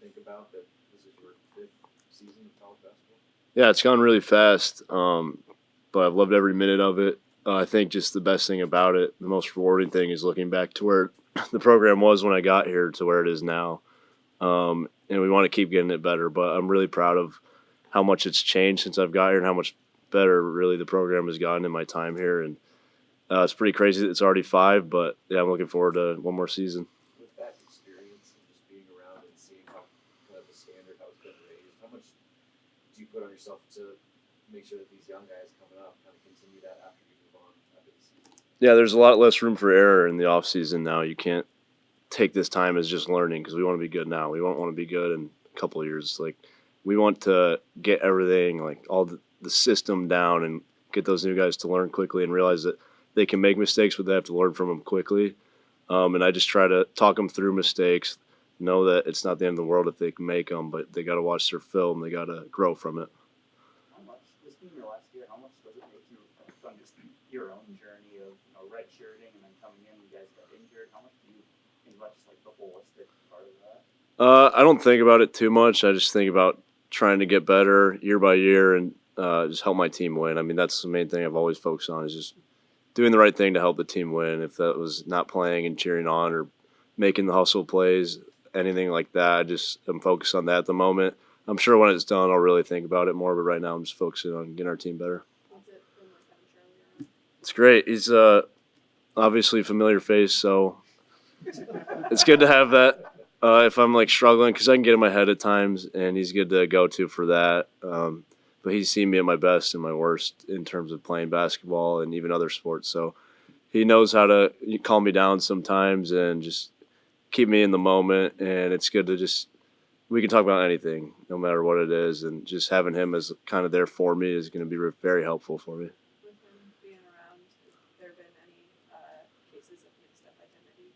think about that this is your fifth season of college basketball? Yeah, it's gone really fast, but I've loved every minute of it. I think just the best thing about it, the most rewarding thing, is looking back to where the program was when I got here to where it is now. And we want to keep getting it better, but I'm really proud of how much it's changed since I've got here and how much better really the program has gotten in my time here. And it's pretty crazy that it's already 5, but yeah, I'm looking forward to one more season. With that experience and just being around and seeing how kind of the standard, how it's been raised, how much do you put on yourself to make sure that these young guys coming up kind of continue that after you move on after the season? Yeah, there's a lot less room for error in the off season now. You can't take this time as just learning because we want to be good now. We won't want to be good in a couple of years. Like we want to get everything, like all the system down, and get those new guys to learn quickly and realize that they can make mistakes, but they have to learn from them quickly. And I just try to talk them through mistakes, know that it's not the end of the world if they can make them, but they got to watch their film. They got to grow from it. How much, this being your last year, how much does it make you reflect on just your own journey of redshirting and then coming in, you guys got injured? How much do you think about just like the holistic part of that? I don't think about it too much. I just think about trying to get better year by year and just help my team win. I mean, that's the main thing I've always focused on, is just doing the right thing to help the team win. If that was not playing and cheering on or making the hustle plays, anything like that, I'm focused on that at the moment. I'm sure when it's done, I'll really think about it more, but right now I'm just focusing on getting our team better. It's great. He's obviously a familiar face, so it's good to have that. If I'm like struggling, because I can get in my head at times, and he's good to go to for that. But he's seen me at my best and my worst in terms of playing basketball and even other sports. So he knows how to calm me down sometimes and just keep me in the moment. And it's good to we can talk about anything, no matter what it is. And just having him as kind of there for me is going to be very helpful for me. With him being around, have there been any cases of mixed up identity?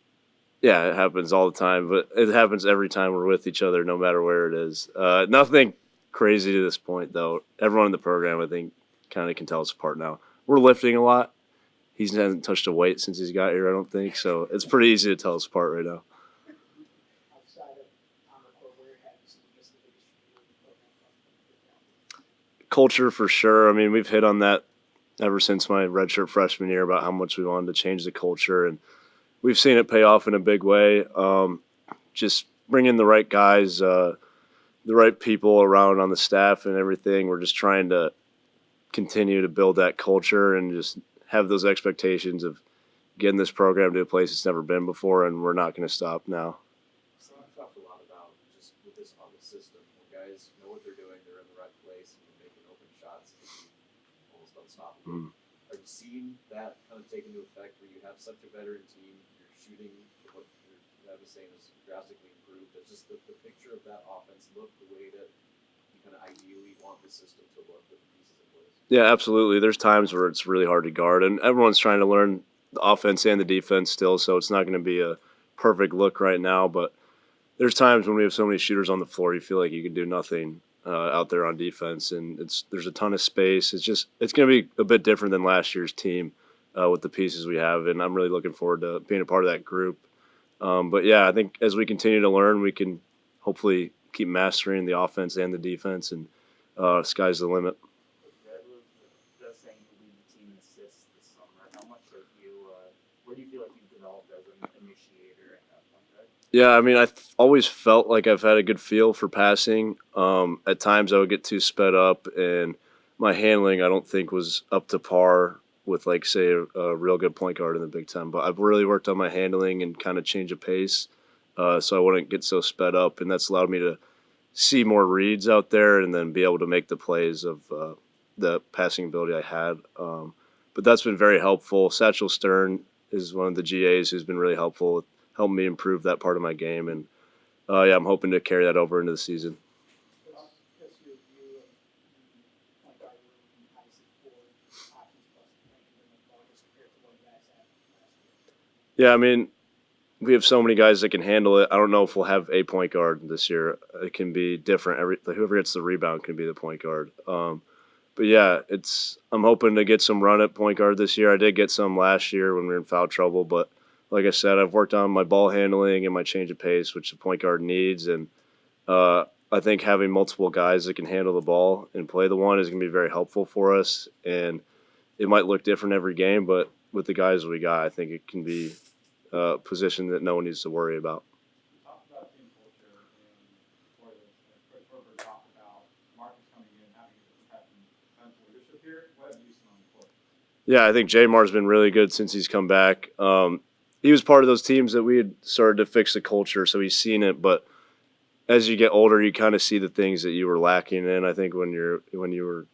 Yeah, it happens all the time, but it happens every time we're with each other, no matter where it is. Nothing crazy to this point, though. Everyone in the program, I think, kind of can tell us apart now. We're lifting a lot. He hasn't touched a weight since he's got here, I don't think, so it's pretty easy to tell us apart right now. Culture, for sure. I mean, we've hit on that ever since my redshirt freshman year about how much we wanted to change the culture, and we've seen it pay off in a big way. Just bringing the right guys, the right people around on the staff and everything. We're just trying to continue to build that culture and just have those expectations of getting this program to a place it's never been before, and we're not going to stop now. So I've talked a lot about just with this on the system, when guys know what they're doing, they're in the right place, and you're making open shots, it's almost unstoppable. Are you seeing that kind of take into effect where you have such a veteran team, you're shooting, what I was saying is drastically improved? Does just the picture of that offense look the way that you kind of ideally want the system to look with the pieces in place? Yeah, absolutely. There's times where it's really hard to guard, and everyone's trying to learn the offense and the defense still, so it's not going to be a perfect look right now, but there's times when we have so many shooters on the floor, you feel like you can do nothing out there on defense, and there's a ton of space. It's going to be a bit different than last year's team with the pieces we have, and I'm really looking forward to being a part of that group. But yeah, I think as we continue to learn, we can hopefully keep mastering the offense and the defense, and sky's the limit. Red was saying you lead the team in assists this summer. How much have you, where do you feel like you've developed as an initiator and that point, right? Yeah, I mean, I've always felt like I've had a good feel for passing. At times I would get too sped up, and my handling I don't think was up to par with, like, say, a real good point guard in the Big Ten. But I've really worked on my handling and kind of change of pace so I wouldn't get so sped up, and that's allowed me to see more reads out there and then be able to make the plays of the passing ability I had. But that's been very helpful. Satchel Stern is one of the GAs who's been really helpful, helped me improve that part of my game, and yeah, I'm hoping to carry that over into the season. Yeah, I mean, we have so many guys that can handle it. I don't know if we'll have a point guard this year. It can be different. Whoever gets the rebound can be the point guard. But yeah, I'm hoping to get some run at point guard this year. I did get some last year when we were in foul trouble, but like I said, I've worked on my ball handling and my change of pace, which the point guard needs, and I think having multiple guys that can handle the ball and play the one is going to be very helpful for us. And it might look different every game, but with the guys we got, I think it can be a position that no one needs to worry about. You talked about team culture and before this, Coach Hoiberg talked about Marcus coming in, having mental leadership here. What have you seen on the court? Yeah, I think Jamar's been really good since he's come back. He was part of those teams that we had started to fix the culture, so he's seen it. But as you get older, you kind of see the things that you were lacking in. I think when you were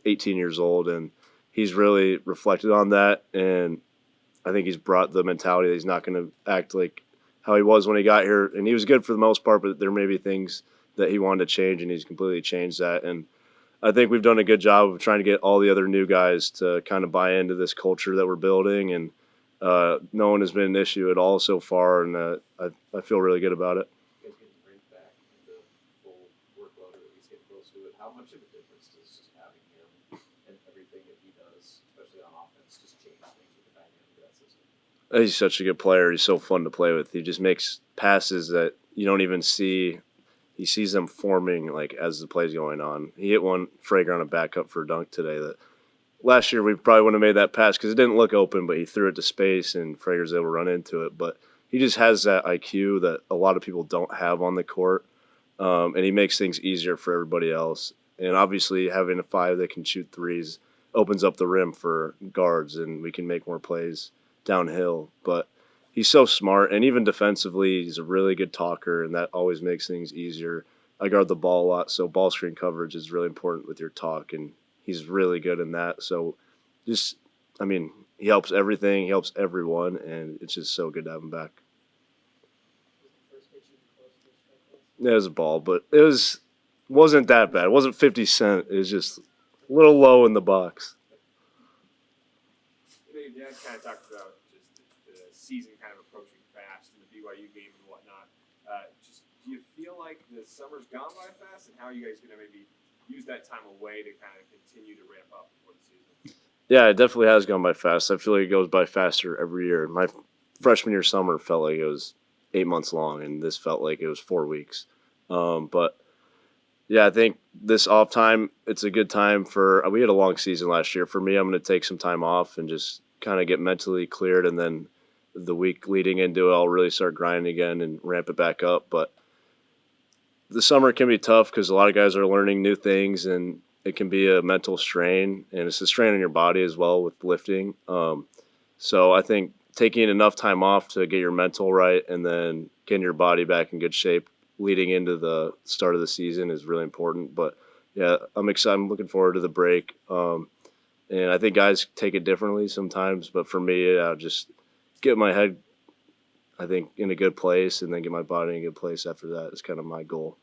18 years old, and he's really reflected on that. And I think he's brought the mentality that he's not going to act like how he was when he got here. And he was good for the most part, but there may be things that he wanted to change, and he's completely changed that. And I think we've done a good job of trying to get all the other new guys to kind of buy into this culture that we're building. And no one has been an issue at all so far, and I feel really good about it. You guys getting Rienk back into full workload, or at least getting close to it. How much of a difference does just having him and everything that he does, especially on offense, just change things with the dynamic of that system? He's such a good player. He's so fun to play with. He just makes passes that you don't even see. He sees them forming like as the play's going on. He hit one Frager on a back up for a dunk today that last year we probably wouldn't have made that pass because it didn't look open, but he threw it to space and Frager's able to run into it. But he just has that IQ that a lot of people don't have on the court, and he makes things easier for everybody else. And obviously having a 5 that can shoot threes opens up the rim for guards, and we can make more plays downhill. But he's so smart, and even defensively, he's a really good talker, and that always makes things easier. I guard the ball a lot, so ball screen coverage is really important with your talk, and he's really good in that. So he helps everything, he helps everyone, and it's just so good to have him back. Yeah, it was a ball, but wasn't that bad. It wasn't 50 Cent. It was just a little low in the box. You kind of talked about just the season kind of approaching fast in the BYU game and whatnot. Do you feel like the summer's gone by fast, and how are you guys going to maybe use that time away to kind of continue to ramp up before the season? Yeah, it definitely has gone by fast. I feel like it goes by faster every year. My freshman year summer felt like it was 8 months long, and this felt like it was 4 weeks. But yeah, I think this off time, it's a good time we had a long season last year. For me, I'm going to take some time off and just kind of get mentally cleared, and then the week leading into it, I'll really start grinding again and ramp it back up. But the summer can be tough because a lot of guys are learning new things, and it can be a mental strain, and it's a strain on your body as well with lifting. So I think taking enough time off to get your mental right and then getting your body back in good shape leading into the start of the season is really important. But yeah, I'm excited. I'm looking forward to the break. And I think guys take it differently sometimes, but for me, just get my head, I think, in a good place, and then get my body in a good place after that is kind of my goal.